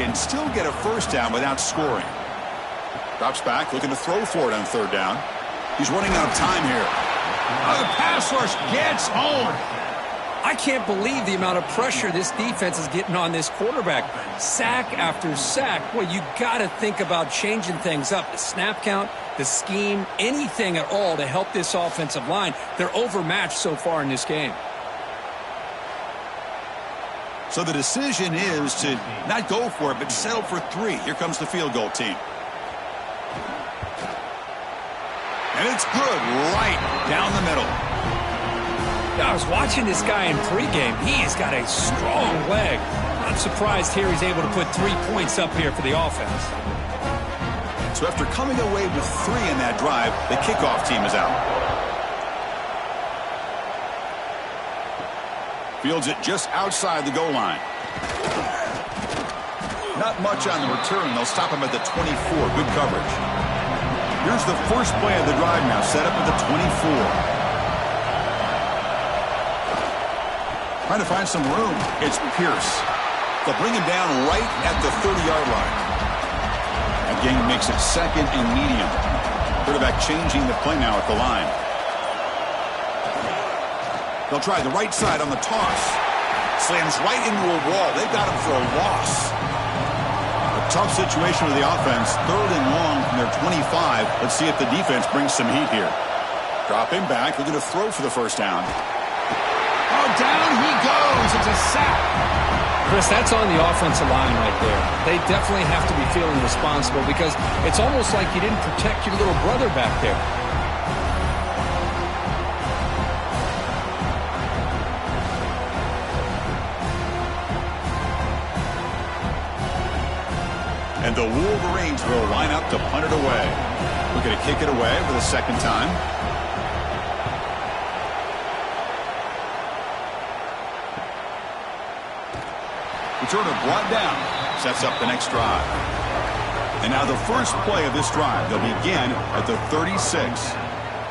and still get a first down without scoring. Drops back, looking to throw for it on third down. He's running out of time here. Oh, the pass rush gets home. I can't believe the amount of pressure this defense is getting on this quarterback. Sack after sack. Well, you got to think about changing things up. The snap count, the scheme, anything at all to help this offensive line. They're overmatched so far in this game. So the decision is to not go for it, but settle for 3. Here comes the field goal team. And it's good right down the middle. I was watching this guy in pregame. He's got a strong leg. Not surprised here he's able to put 3 points up here for the offense. So after coming away with 3 in that drive, the kickoff team is out. Fields it just outside the goal line. Not much on the return. They'll stop him at the 24. Good coverage. Here's the first play of the drive now, set up at the 24. Trying to find some room. It's Pierce. They'll bring him down right at the 30-yard line. That gain makes it second and medium. Quarterback changing the play now at the line. They'll try the right side on the toss. Slams right into a wall. They've got him for a loss. A tough situation with the offense. Third and long from their 25. Let's see if the defense brings some heat here. Dropping back. Looking to throw for the first down. Oh, down he goes. It's a sack. Chris, that's on the offensive line right there. They definitely have to be feeling responsible because it's almost like you didn't protect your little brother back there. And the Wolverines will line up to punt it away. We're going to kick it away for the second time. Returner brought down. Sets up the next drive. And now the first play of this drive. They'll begin at the 36.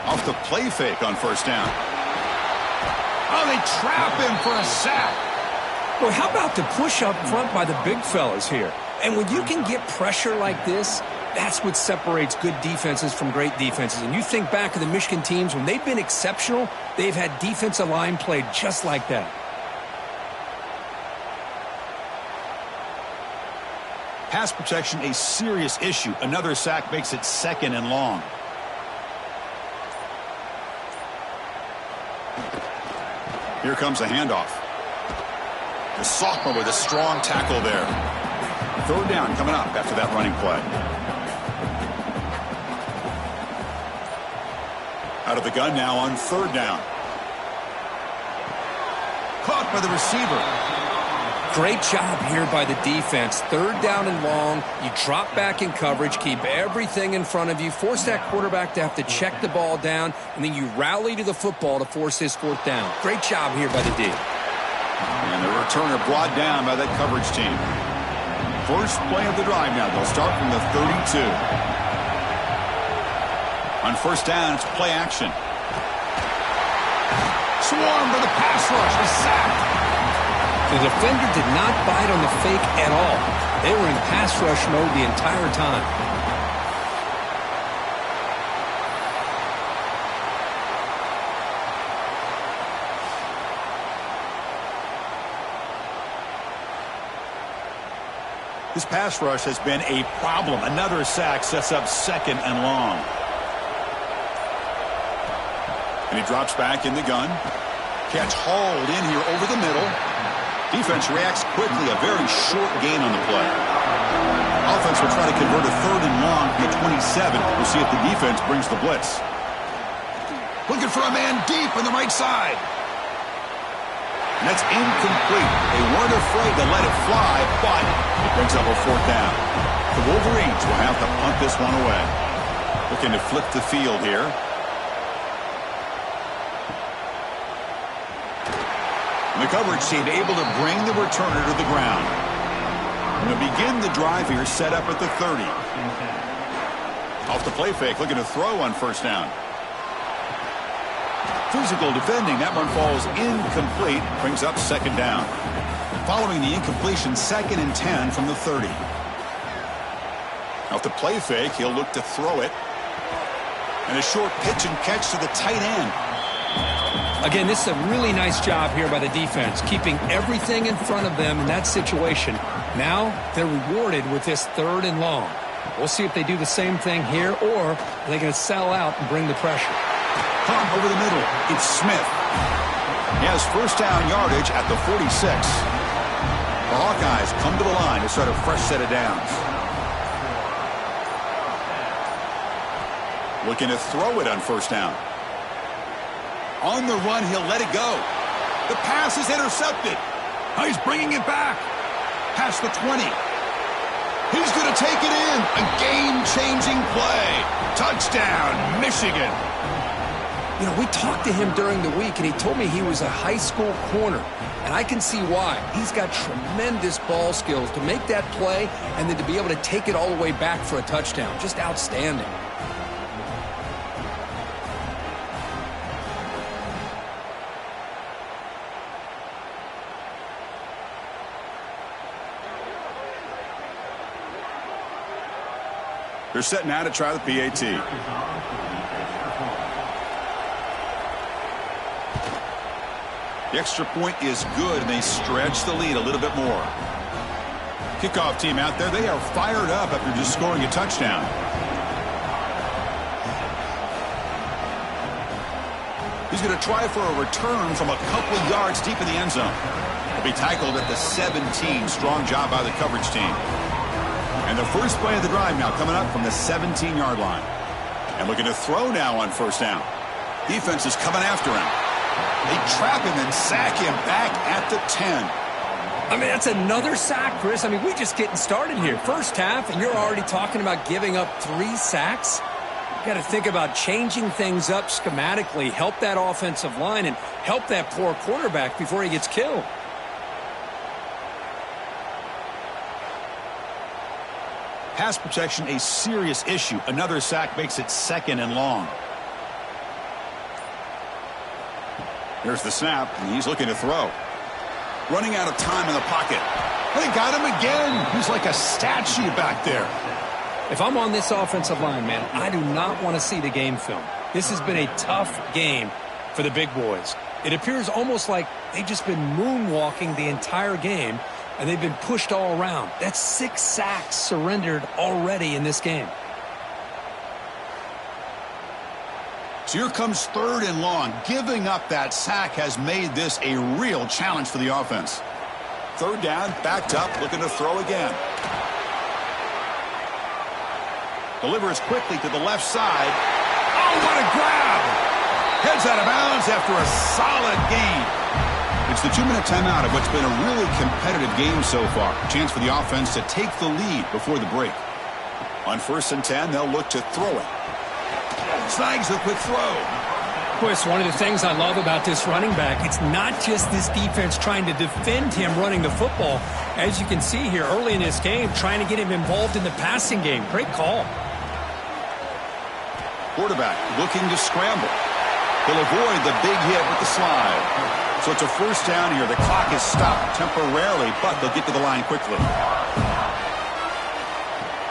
Off the play fake on first down. Oh, they trap him for a sack. Well, how about the push up front by the big fellas here? And when you can get pressure like this, that's what separates good defenses from great defenses. And you think back to the Michigan teams, when they've been exceptional, they've had defensive line play just like that. Pass protection, a serious issue. Another sack makes it second and long. Here comes a handoff. The sophomore with a strong tackle there. Third down coming up after that running play. Out of the gun now on third down. Caught by the receiver. Great job here by the defense. Third down and long. You drop back in coverage, keep everything in front of you, force that quarterback to have to check the ball down, and then you rally to the football to force this fourth down. Great job here by the D. And the returner brought down by that coverage team. First play of the drive now. They'll start from the 32. On first down, it's play action. Swarmed by the pass rush. A sack. The defender did not bite on the fake at all. They were in pass rush mode the entire time. This pass rush has been a problem. Another sack sets up second and long. And he drops back in the gun. Catch hauled in here over the middle. Defense reacts quickly. A very short gain on the play. Offense will try to convert a third and long from the 27. We'll see if the defense brings the blitz. Looking for a man deep on the right side. And that's incomplete. They weren't afraid to let it fly, but it brings up a fourth down. The Wolverines will have to punt this one away. Looking to flip the field here. And the coverage team able to bring the returner to the ground. And to begin the drive here, set up at the 30. Off the play fake, looking to throw on first down. Physical defending. That one falls incomplete. Brings up second down. Following the incompletion, 2nd and 10 from the 30. Off the play fake, he'll look to throw it. And a short pitch and catch to the tight end. Again, this is a really nice job here by the defense, keeping everything in front of them in that situation. Now they're rewarded with this 3rd and long. We'll see if they do the same thing here, or are they going to sell out and bring the pressure. Pump over the middle. It's Smith. He has first down yardage at the 46. The Hawkeyes come to the line to start a fresh set of downs. Looking to throw it on first down. On the run, he'll let it go. The pass is intercepted. He's bringing it back. Past the 20. He's going to take it in. A game-changing play. Touchdown, Michigan. You know, we talked to him during the week, and he told me he was a high school corner. And I can see why. He's got tremendous ball skills to make that play and then to be able to take it all the way back for a touchdown. Just outstanding. They're setting out to try the PAT. The extra point is good, and they stretch the lead a little bit more. Kickoff team out there, they are fired up after just scoring a touchdown. He's going to try for a return from a couple of yards deep in the end zone. He'll be tackled at the 17. Strong job by the coverage team. And the first play of the drive now coming up from the 17-yard line. And looking to throw now on first down. Defense is coming after him. They trap him and sack him back at the 10. I mean, that's another sack, Chris. I mean, we're just getting started here. First half, and you're already talking about giving up 3 sacks? You got to think about changing things up schematically, help that offensive line, and help that poor quarterback before he gets killed. Pass protection, a serious issue. Another sack makes it 2nd and long. Here's the snap, and he's looking to throw. Running out of time in the pocket. They got him again. He's like a statue back there. If I'm on this offensive line, man, I do not want to see the game film. This has been a tough game for the big boys. It appears almost like they've just been moonwalking the entire game, and they've been pushed all around. That's 6 sacks surrendered already in this game. So here comes 3rd and long. Giving up that sack has made this a real challenge for the offense. 3rd down, backed up, looking to throw again. Delivers quickly to the left side. Oh, what a grab! Heads out of bounds after a solid gain. It's the 2-minute timeout of what's been a really competitive game so far. Chance for the offense to take the lead before the break. On 1st and 10, they'll look to throw it. Snags a quick throw. Chris, one of the things I love about this running back, it's not just this defense trying to defend him running the football. As you can see here early in this game, trying to get him involved in the passing game. Great call. Quarterback looking to scramble. He'll avoid the big hit with the slide. So it's a first down here. The clock is stopped temporarily, but they'll get to the line quickly.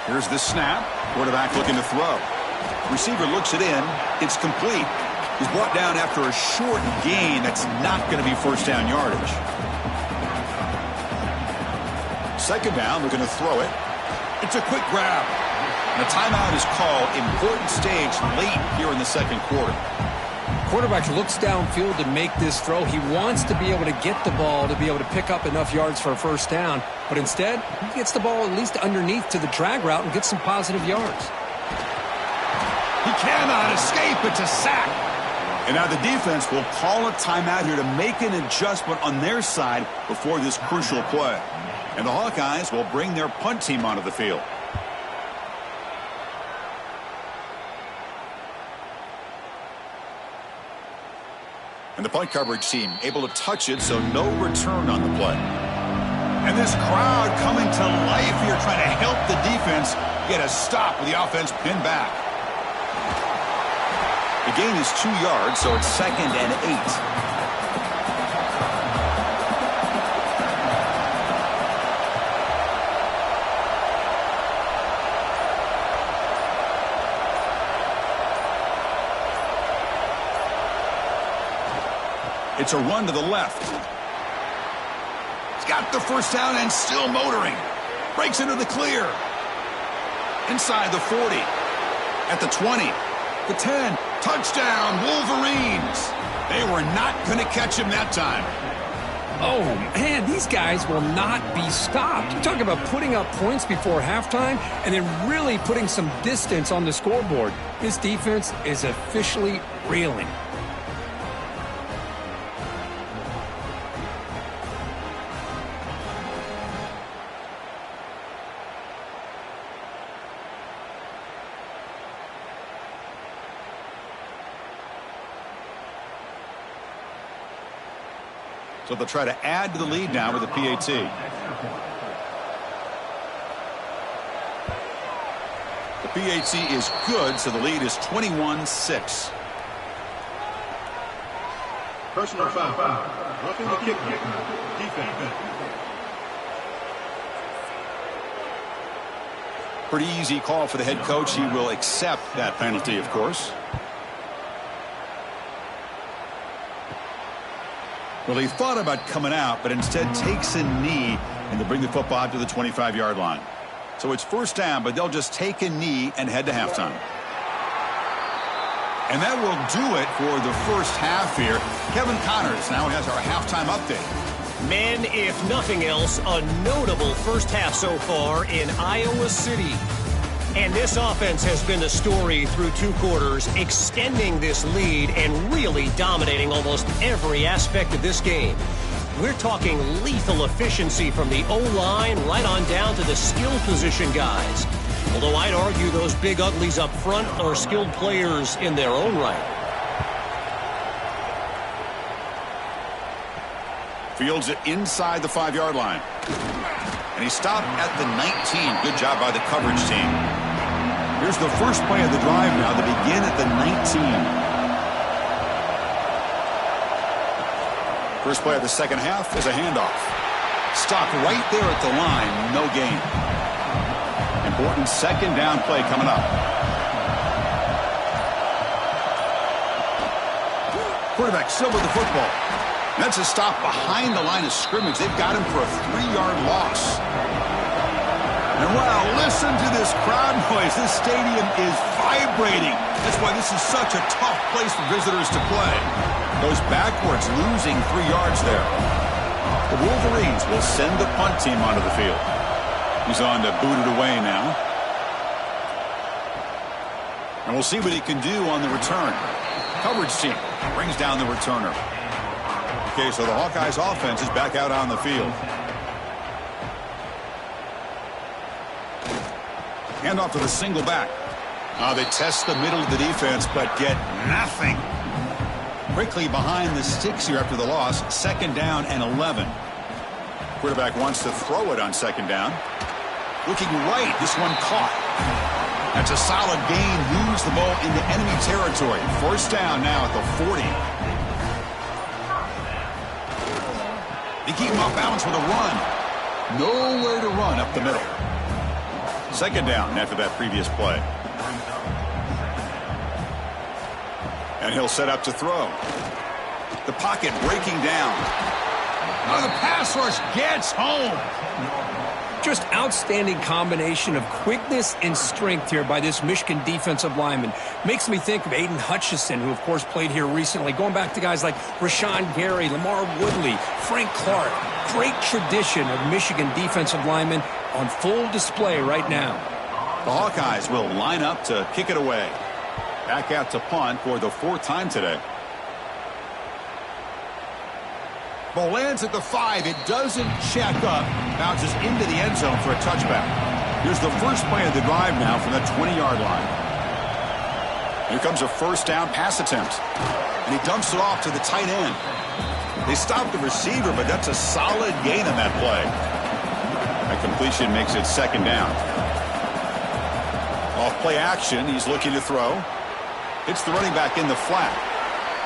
Here's the snap. Quarterback looking to throw. Receiver looks it in. It's complete. He's brought down after a short gain. That's not going to be first down yardage. 2nd down, looking to throw it. It's a quick grab. And a timeout is called. Important stage late here in the 2nd quarter. Quarterback looks downfield to make this throw. He wants to be able to get the ball to be able to pick up enough yards for a first down. But instead, he gets the ball at least underneath to the drag route and gets some positive yards. He cannot escape. It's a sack. And now the defense will call a timeout here to make an adjustment on their side before this crucial play. And the Hawkeyes will bring their punt team onto the field. And the punt coverage team able to touch it, so no return on the play. And this crowd coming to life here trying to help the defense get a stop with the offense pinned back. The gain is 2 yards, so it's 2nd and 8. It's a run to the left. He's got the first down and still motoring. Breaks into the clear. Inside the 40. At the 20. The 10. Touchdown, Wolverines. They were not going to catch him that time. Oh, man, these guys will not be stopped. You talk about putting up points before halftime and then really putting some distance on the scoreboard. This defense is officially reeling. So they'll try to add to the lead now with the PAT. The PAT is good, so the lead is 21-6. Personal foul. Roughing the kicker. Defense. Pretty easy call for the head coach. He will accept that penalty, of course. Well, he thought about coming out, but instead takes a knee, and they bring the football to the 25-yard line. So it's first down, but they'll just take a knee and head to halftime. And that will do it for the first half here. Kevin Connors now has our halftime update. Men, if nothing else, a notable first half so far in Iowa City. And this offense has been the story through 2 quarters, extending this lead and really dominating almost every aspect of this game. We're talking lethal efficiency from the O-line right on down to the skill position guys. Although I'd argue those big uglies up front are skilled players in their own right. Fields it inside the 5-yard line. And he stopped at the 19. Good job by the coverage team. Here's the first play of the drive now. They begin at the 19. First play of the second half is a handoff. Stopped right there at the line. No gain. Important second down play coming up. Quarterback still with the football. That's a stop behind the line of scrimmage. They've got him for a 3-yard loss. And wow, listen to this crowd noise. This stadium is vibrating. That's why this is such a tough place for visitors to play. Goes backwards, losing 3 yards there. The Wolverines will send the punt team onto the field. He's on to boot it away now. And we'll see what he can do on the return. Coverage team brings down the returner. Okay, so the Hawkeyes offense is back out on the field. Hand off to the single back. They test the middle of the defense, but get nothing. Quickly behind the sticks here after the loss. Second down and 11. Quarterback wants to throw it on second down. Looking right. This one caught. That's a solid gain. Moves the ball into enemy territory. First down now at the 40. They keep him off balance with a run. Nowhere to run up the middle. Second down after that previous play. And he'll set up to throw. The pocket breaking down. The pass rush gets home. Just outstanding combination of quickness and strength here by this Michigan defensive lineman. Makes me think of Aiden Hutchinson, who of course played here recently. Going back to guys like Rashawn Gary, Lamar Woodley, Frank Clark. Great tradition of Michigan defensive linemen on full display right now. The Hawkeyes will line up to kick it away. Back out to punt for the 4th time today. Ball lands at the 5. It doesn't check up. Bounces into the end zone for a touchback. Here's the first play of the drive now from the 20-yard line. Here comes a first down pass attempt. And he dumps it off to the tight end. They stop the receiver, but that's a solid gain on that play. That completion makes it second down. Off play action, he's looking to throw. Hits the running back in the flat.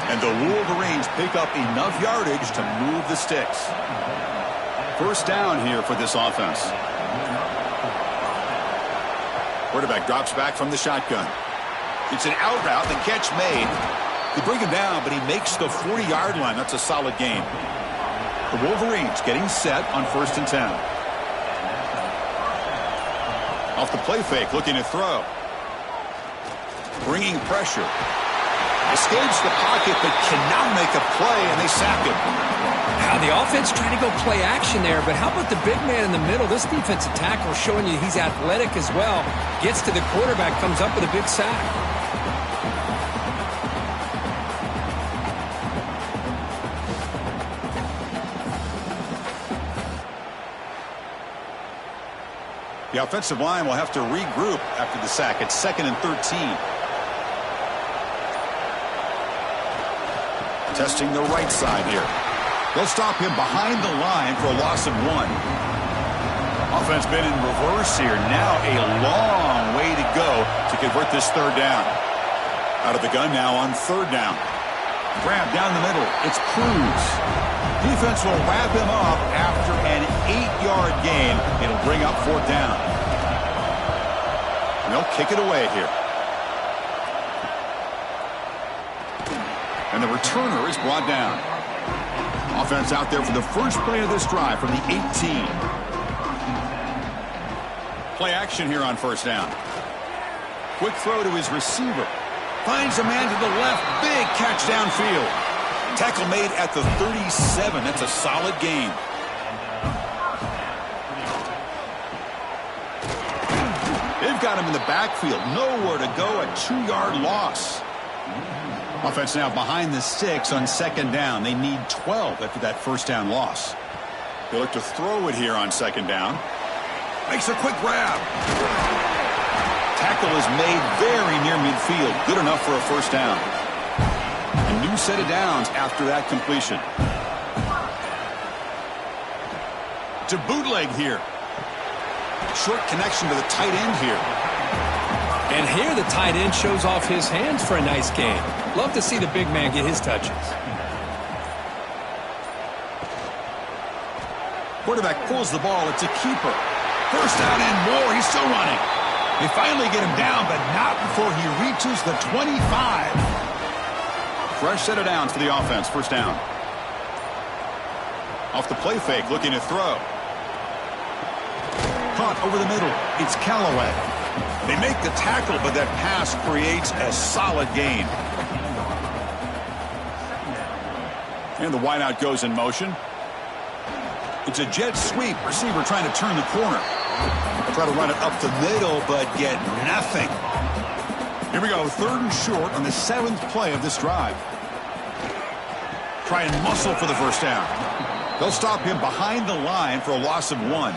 And the Wolverines pick up enough yardage to move the sticks. First down here for this offense. Quarterback drops back from the shotgun. It's an out route, the catch made. They bring him down, but he makes the 40-yard line. That's a solid gain. The Wolverines getting set on 1st and 10. Off the play fake, looking to throw. Bringing pressure. Escapes the pocket, but cannot make a play, and they sack him. Now, the offense trying to go play action there, but how about the big man in the middle? This defensive tackle showing you he's athletic as well. Gets to the quarterback, comes up with a big sack. The offensive line will have to regroup after the sack. It's 2nd and 13. Testing the right side here. They'll stop him behind the line for a loss of 1. Offense been in reverse here. Now a long way to go to convert this 3rd down. Out of the gun now on 3rd down. Grab down the middle. It's Cruz. Defense will wrap him up after an 8-yard gain. It'll bring up 4th down. And they'll kick it away here. And the returner is brought down. Offense out there for the first play of this drive from the 18. Play action here on 1st down. Quick throw to his receiver. Finds a man to the left. Big catch downfield. Tackle made at the 37. That's a solid gain. They've got him in the backfield. Nowhere to go. A 2-yard loss. Offense now behind the 6 on 2nd down. They need 12 after that 1st down loss. They look to throw it here on 2nd down. Makes a quick grab. Tackle is made very near midfield. Good enough for a 1st down. A new set of downs after that completion. To bootleg here. Short connection to the tight end here. And here the tight end shows off his hands for a nice gain. Love to see the big man get his touches. Quarterback pulls the ball. It's a keeper. 1st down and more. He's still running. They finally get him down, but not before he reaches the 25. Fresh set of downs for the offense. 1st down. Off the play fake, looking to throw. Caught over the middle. It's Callaway. They make the tackle, but that pass creates a solid gain. And the wideout goes in motion. It's a jet sweep. Receiver trying to turn the corner. Try to run it up the middle, but get nothing. Here we go, 3rd and short on the 7th play of this drive. Try and muscle for the 1st down. They'll stop him behind the line for a loss of 1.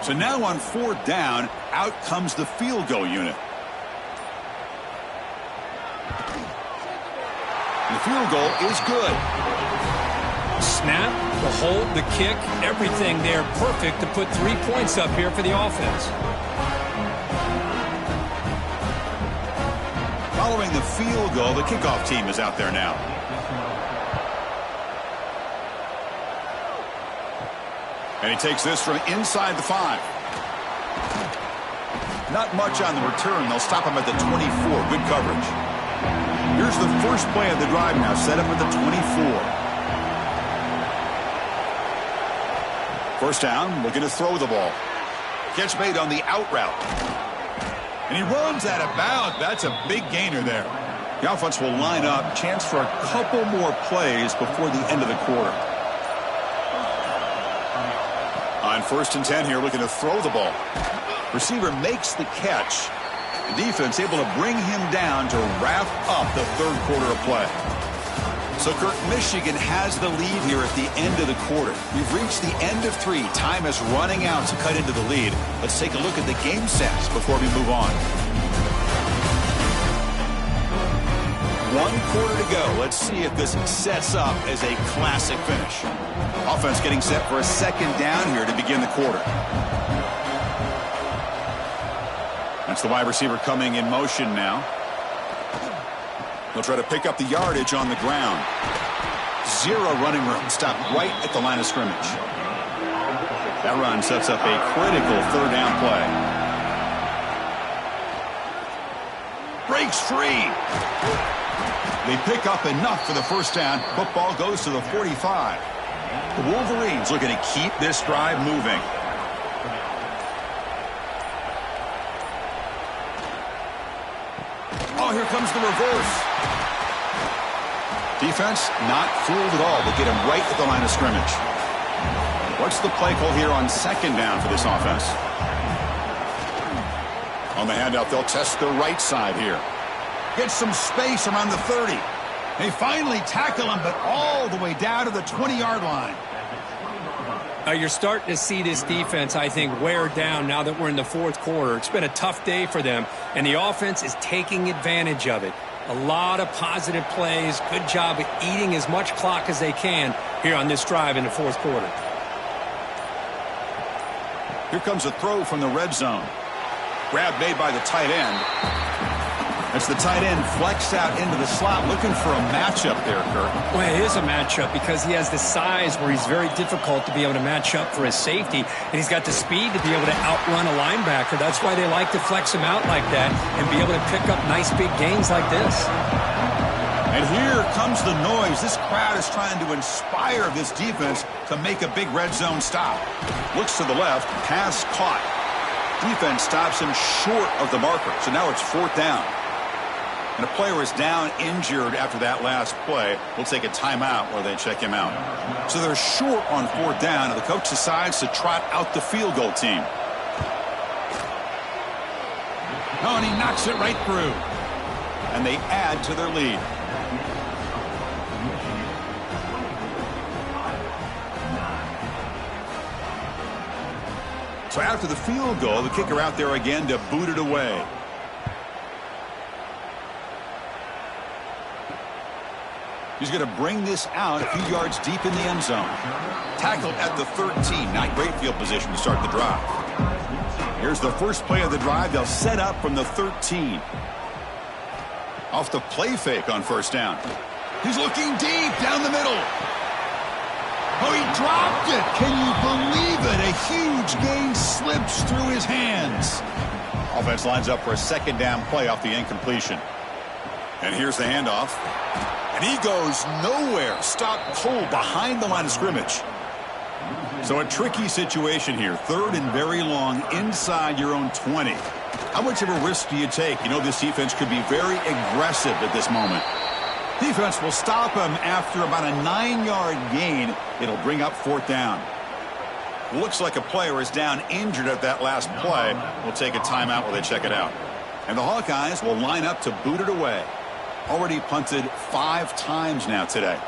So now on 4th down, out comes the field goal unit. And the field goal is good. Snap, the hold, the kick, everything there perfect to put 3 points up here for the offense. Following the field goal, the kickoff team is out there now. And he takes this from inside the 5. Not much on the return. They'll stop him at the 24. Good coverage. Here's the first play of the drive now, set up at the 24. 1st down, looking to throw the ball. Catch made on the out route. And he runs out of bounds. That's a big gainer there. The offense will line up. Chance for a couple more plays before the end of the quarter. On 1st and 10 here, looking to throw the ball. Receiver makes the catch. The defense able to bring him down to wrap up the 3rd quarter of play. So, Kirk, Michigan has the lead here at the end of the quarter. We've reached the end of 3. Time is running out to cut into the lead. Let's take a look at the game stats before we move on. 1 quarter to go. Let's see if this sets up as a classic finish. Offense getting set for a 2nd down here to begin the quarter. That's the wide receiver coming in motion now. He'll try to pick up the yardage on the ground. 0 running room. Stopped right at the line of scrimmage. That run sets up a critical 3rd down play. Breaks free. They pick up enough for the first down. Football goes to the 45. The Wolverines looking to keep this drive moving. Oh, here comes the reverse. Defense not fooled at all. They get him right at the line of scrimmage. What's the play call here on second down for this offense? On the handout, they'll test the right side here. Get some space around the 30. They finally tackle him, but all the way down to the 20-yard line. You're starting to see this defense, I think, wear down now that we're in the fourth quarter. It's been a tough day for them, and the offense is taking advantage of it. A lot of positive plays. Good job of eating as much clock as they can here on this drive in the fourth quarter. Here comes a throw from the red zone. Grab made by the tight end. As the tight end flex out into the slot, looking for a matchup there, Kurt. Well, it is a matchup because he has the size where he's very difficult to be able to match up for his safety, and he's got the speed to be able to outrun a linebacker. That's why they like to flex him out like that and be able to pick up nice big gains like this. And here comes the noise. This crowd is trying to inspire this defense to make a big red zone stop. Looks to the left, pass caught. Defense stops him short of the marker, so now it's fourth down. And a player is down injured after that last play. We'll take a timeout while they check him out. So they're short on fourth down, and the coach decides to trot out the field goal team. Oh, and he knocks it right through. And they add to their lead. So after the field goal, the kicker out there again to boot it away. He's going to bring this out a few yards deep in the end zone. Tackled at the 13. Not great field position to start the drive. Here's the first play of the drive. They'll set up from the 13. Off the play fake on first down. He's looking deep down the middle. Oh, he dropped it. Can you believe it? A huge gain slips through his hands. Offense lines up for a second down play off the incompletion. And here's the handoff. And he goes nowhere. Stop cold behind the line of scrimmage. So a tricky situation here. Third and very long inside your own 20. How much of a risk do you take? You know this defense could be very aggressive at this moment. Defense will stop him after about a 9-yard gain. It'll bring up fourth down. Looks like a player is down injured at that last play. We'll take a timeout while they check it out. And the Hawkeyes will line up to boot it away. Already punted 5 times now today.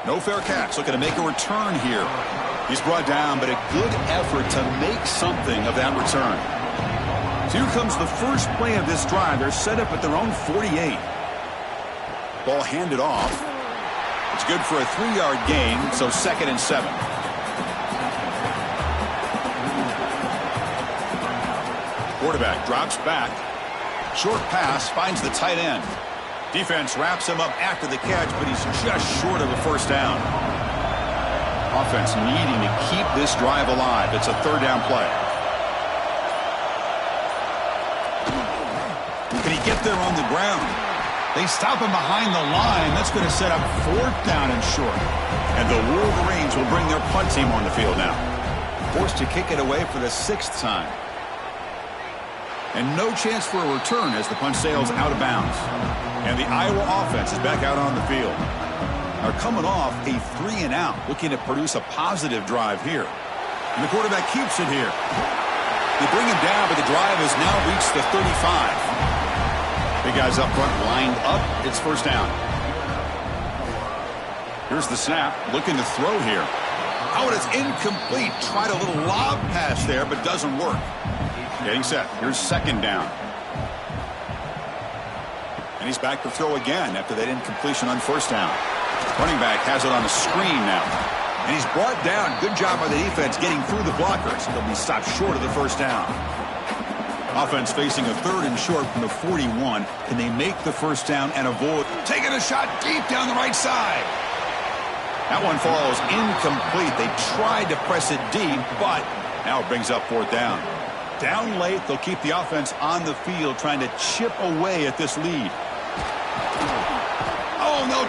No fair catch. Looking to make a return here. He's brought down, but a good effort to make something of that return. So here comes the first play of this drive. They're set up at their own 48. Ball handed off. It's good for a 3-yard gain, so 2nd and 7. Quarterback drops back. Short pass finds the tight end. Defense wraps him up after the catch, but he's just short of a first down. Offense needing to keep this drive alive. It's a third down play. Can he get there on the ground? They stop him behind the line. That's going to set up fourth down and short. And the Wolverines will bring their punt team on the field now. Forced to kick it away for the 6th time. And no chance for a return as the punt sails out of bounds. And the Iowa offense is back out on the field. They're coming off a 3-and-out, looking to produce a positive drive here. And the quarterback keeps it here. They bring him down, but the drive has now reached the 35. Big guys up front lined up. It's first down. Here's the snap. Looking to throw here. Oh, and it's incomplete. Tried a little lob pass there, but doesn't work. Getting set. Here's second down. And he's back to throw again after that incompletion on first down. Running back has it on a screen now. And he's brought down. Good job by the defense getting through the blockers. He'll be stopped short of the first down. Offense facing a 3rd and short from the 41. Can they make the first down and avoid taking a shot deep down the right side? That one falls incomplete. They tried to press it deep, but now it brings up fourth down. Down late, they'll keep the offense on the field trying to chip away at this lead.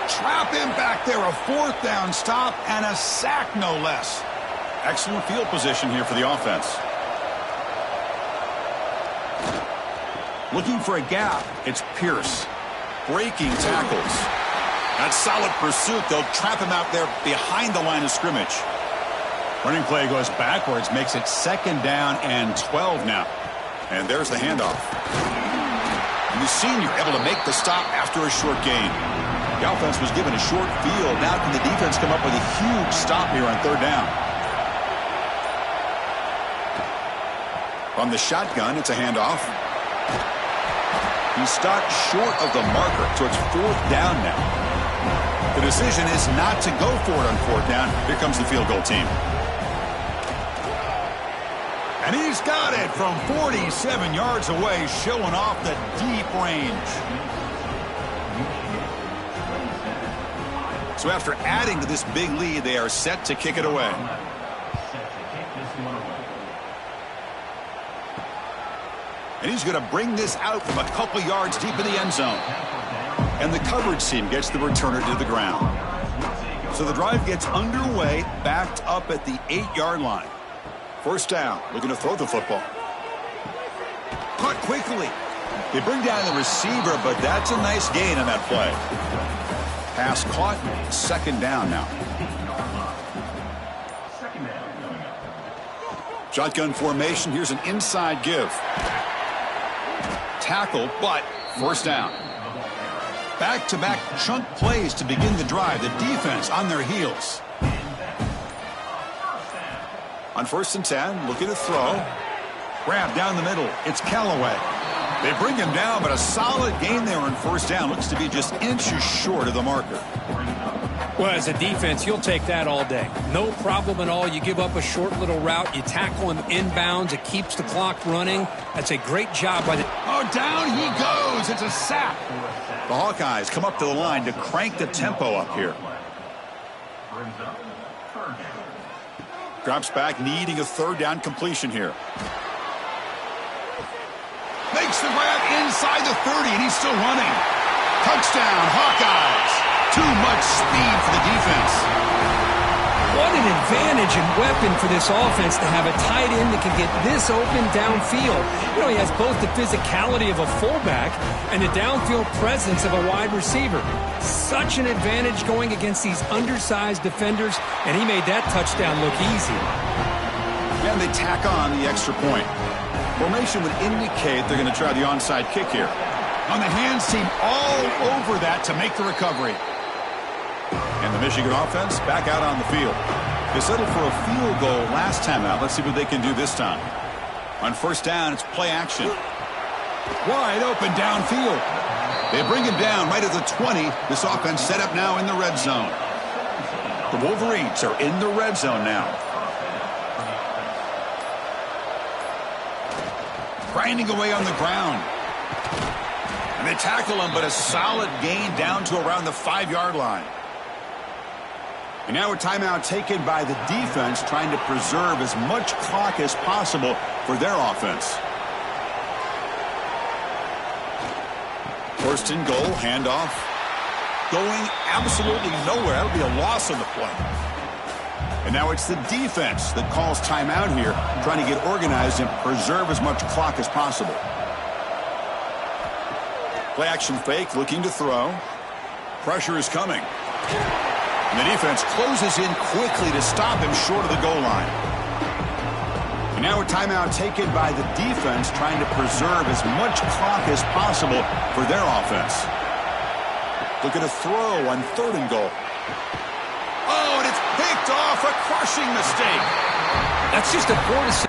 trap him back there. A fourth down stop and a sack, no less. Excellent field position here for the offense. Looking for a gap. It's Pierce. Breaking tackles. That's solid pursuit. They'll trap him out there behind the line of scrimmage. Running play goes backwards, makes it 2nd down and 12 now. And there's the handoff. And the senior able to make the stop after a short gain. The offense was given a short field. Now can the defense come up with a huge stop here on 3rd down? From the shotgun, it's a handoff. He stopped short of the marker, so it's 4th down now. The decision is not to go for it on 4th down. Here comes the field goal team. And he's got it from 47 yards away, showing off the deep range. So after adding to this big lead, they are set to kick it away. And he's going to bring this out from a couple yards deep in the end zone. And the coverage team gets the returner to the ground. So the drive gets underway, backed up at the 8-yard line. 1st down, looking to throw the football. Caught quickly. They bring down the receiver, but that's a nice gain on that play. Pass caught, 2nd down now. Shotgun formation, here's an inside give. Tackle, but 1st down. Back-to-back chunk plays to begin the drive. The defense on their heels. On 1st and 10, looking to throw. Grab down the middle. It's Callaway. They bring him down, but a solid gain there on 1st down. Looks to be just inches short of the marker. Well, as a defense, you'll take that all day. No problem at all. You give up a short little route. You tackle him inbounds. It keeps the clock running. That's a great job by the... Oh, down he goes. It's a sack. The Hawkeyes come up to the line to crank the tempo up here. Drops back, needing a 3rd down completion here. Makes the grab inside the 30, and he's still running. Touchdown, Hawkeyes. Too much speed for the defense. What an advantage and weapon for this offense to have a tight end that can get this open downfield. You know, he has both the physicality of a fullback and the downfield presence of a wide receiver. Such an advantage going against these undersized defenders, and he made that touchdown look easy. And they tack on the extra point. Formation would indicate they're going to try the onside kick here. On the hands team all over that to make the recovery. And the Michigan offense back out on the field. They settled for a field goal last time out. Let's see what they can do this time. On 1st down, it's play action. Wide open downfield. They bring him down right at the 20. This offense set up now in the red zone. The Wolverines are in the red zone now. Grinding away on the ground. And they tackle him, but a solid gain down to around the 5-yard line. And now a timeout taken by the defense, trying to preserve as much clock as possible for their offense. 1st and goal, handoff. Going absolutely nowhere. That'll be a loss on the play. And now it's the defense that calls timeout here, trying to get organized and preserve as much clock as possible. Play action fake, looking to throw. Pressure is coming. And the defense closes in quickly to stop him short of the goal line. And now a timeout taken by the defense, trying to preserve as much clock as possible for their offense. Looking to throw on 3rd and goal. Oh, and it's picked off, a crushing mistake. That's just a poor decision.